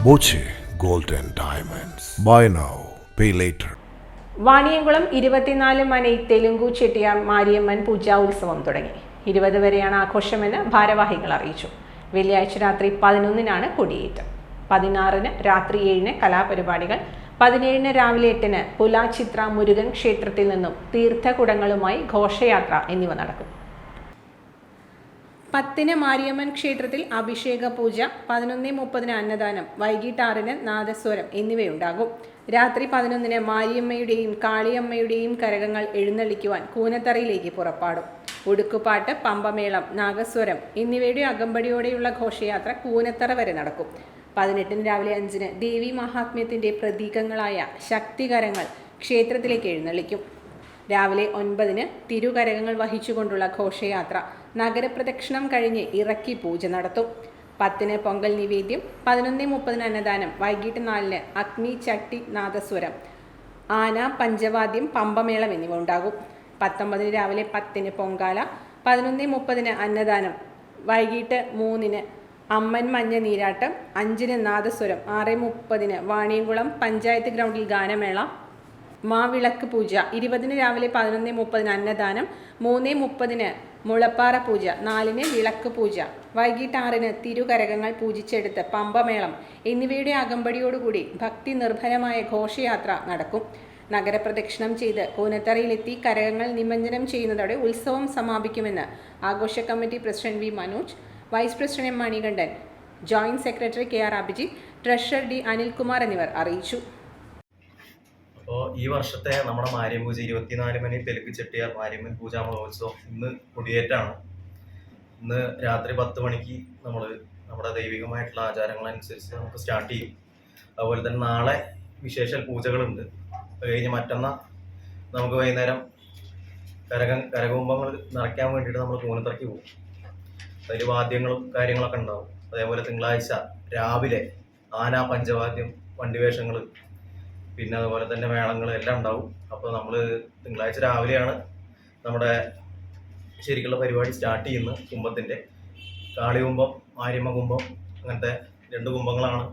Boche gold and diamonds. Buy now pay later. Vaniyamkulam 24 മനൈ തെലുങ്കു ചെട്ടിയാർ മാരിയമ്മൻ പൂജാ ഉത്സവം തുടങ്ങി. 20 വരെയാണ് ആഘോഷമെന്ന് ഭാരവാഹികൾ അറിയിച്ചു. വെള്ളിയാഴ്ച രാത്രി 11-നാണ് കൊടിയേറ്റം. 16-ന് രാത്രി 7-ന് കലാപരിപാടികൾ, 17-ന് രാവിലെ 8-ന് പുലാചിത്ര മുരുകൻ ക്ഷേത്രത്തിൽ നിന്നും തീർത്ഥകുടങ്ങളുമായി ഘോഷയാത്ര എന്നിവ നടക്കും. 10-ന് മാരിയമ്മൻ ക്ഷേത്രത്തിൽ അഭിഷേക പൂജ, 11:30-ന് അന്നദാനം, വൈകിട്ട് 6-ന് നാദസ്വരം എന്നിവയുണ്ടാകും. രാത്രി 11-ന് മാരിയമ്മയുടെയും കാളിയമ്മയുടെയും കരകങ്ങൾ എഴുന്നള്ളിക്കുവാൻ കൂനത്തറയിലേക്ക് പുറപ്പാടും. ഉടുക്കുപാട്ട്, പമ്പമേളം, നാഗസ്വരം എന്നിവയുടെ അകമ്പടിയോടെയുള്ള ഘോഷയാത്ര കൂനത്തറ വരെ നടക്കും. 18-ന് രാവിലെ 5-ന് ദേവി മഹാത്മ്യത്തിൻ്റെ പ്രതീകങ്ങളായ ശക്തികരങ്ങൾ ക്ഷേത്രത്തിലേക്ക് എഴുന്നള്ളിക്കും. രാവിലെ 9-ന് തിരുകരകങ്ങൾ വഹിച്ചുകൊണ്ടുള്ള ഘോഷയാത്ര നഗരപ്രദക്ഷിണം കഴിഞ്ഞ് ഇറക്കി പൂജ നടത്തും. 10-ന് പൊങ്കൽ നിവേദ്യം, 11:30-ന് അന്നദാനം, വൈകിട്ട് 4-ന് അഗ്നി ചട്ടി നാദസ്വരം, ആന, പഞ്ചവാദ്യം, പമ്പമേളം എന്നിവ ഉണ്ടാകും. 19-ന് രാവിലെ 10-ന് പൊങ്കാല, 11:30-ന് അന്നദാനം, വൈകിട്ട് 3-ന് അമ്മൻ മഞ്ഞ നീരാട്ടം, 5-ന് നാദസ്വരം, 6:30-ന് വാണിയംകുളം പഞ്ചായത്ത് ഗ്രൗണ്ടിൽ ഗാനമേള, മാവിളക്ക് പൂജ, 20-ന് രാവിലെ 11:30-ന് അന്നദാനം, 3:30-ന് മുളപ്പാറ പൂജ, 4-ന് വിളക്ക് പൂജ, വൈകിട്ട് 6-ന് തിരുകരകങ്ങൾ പൂജിച്ചെടുത്ത് പമ്പമേളം എന്നിവയുടെ അകമ്പടിയോടുകൂടി ഭക്തി നിർഭരമായ ഘോഷയാത്ര നടക്കും. നഗരപ്രദക്ഷിണം ചെയ്ത് കൂനത്തറയിലെത്തി കരകങ്ങൾ നിമജ്ജനം ചെയ്യുന്നതോടെ ഉത്സവം സമാപിക്കുമെന്ന് ആഘോഷ committee president V Manoj, vice president M Manikandan, joint secretary K R Abhijith, treasurer D Anilkumar എന്നിവർ അറിയിച്ചു. അപ്പോൾ ഈ വർഷത്തെ നമ്മുടെ മാരിയം പൂജ 24 മനൈ തെലുങ്ക് ചെട്ടിയാർ മാരിയമ്മൻ പൂജാ മഹോത്സവം ഇന്ന് കൊടിയേറ്റാണ്. ഇന്ന് രാത്രി 10 മണിക്ക് നമ്മൾ നമ്മുടെ ദൈവികമായിട്ടുള്ള ആചാരങ്ങളനുസരിച്ച് നമുക്ക് സ്റ്റാർട്ട് ചെയ്യും. അതുപോലെ തന്നെ നാളെ വിശേഷ പൂജകളുണ്ട്. അത് കഴിഞ്ഞ് മറ്റന്നാൾ നമുക്ക് വൈകുന്നേരം കരകുംഭങ്ങൾ നിറയ്ക്കാൻ വേണ്ടിയിട്ട് നമ്മൾ കൂനത്തറയ്ക്ക് പോകും. അതിൽ വാദ്യങ്ങളും കാര്യങ്ങളൊക്കെ ഉണ്ടാവും. അതേപോലെ തിങ്കളാഴ്ച രാവിലെ ആന, പഞ്ചവാദ്യം, വണ്ടിവേഷങ്ങൾ, പിന്നെ അതുപോലെ തന്നെ മേളങ്ങൾ എല്ലാം ഉണ്ടാവും. അപ്പോൾ നമ്മൾ തിങ്കളാഴ്ച രാവിലെയാണ് നമ്മുടെ ശരിക്കുള്ള പരിപാടി സ്റ്റാർട്ട് ചെയ്യുന്നത്. കുംഭത്തിൻ്റെ കാളികുംഭം, മാരിയമ്മ കുംഭം, അങ്ങനത്തെ 2 കുംഭങ്ങളാണ്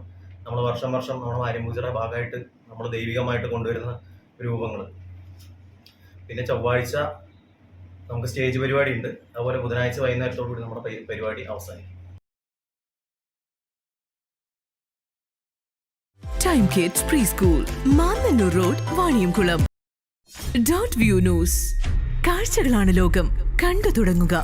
നമ്മൾ വർഷം നമ്മുടെ മാരിയം പൂജയുടെ ഭാഗമായിട്ട് നമ്മൾ ദൈവികമായിട്ട് കൊണ്ടുവരുന്ന രൂപങ്ങൾ. പിന്നെ ചൊവ്വാഴ്ച നമുക്ക് സ്റ്റേജ് പരിപാടി ഉണ്ട്. അതുപോലെ ബുധനാഴ്ച വൈകുന്നേരത്തോടു കൂടി നമ്മുടെ പരിപാടി അവസാനിക്കും. Time kids pre school, Mannannur road, Vaniyamkulam. Dot view news. കാഴ്ചകളാണ് ലോകം, കണ്ടു തുടങ്ങുക.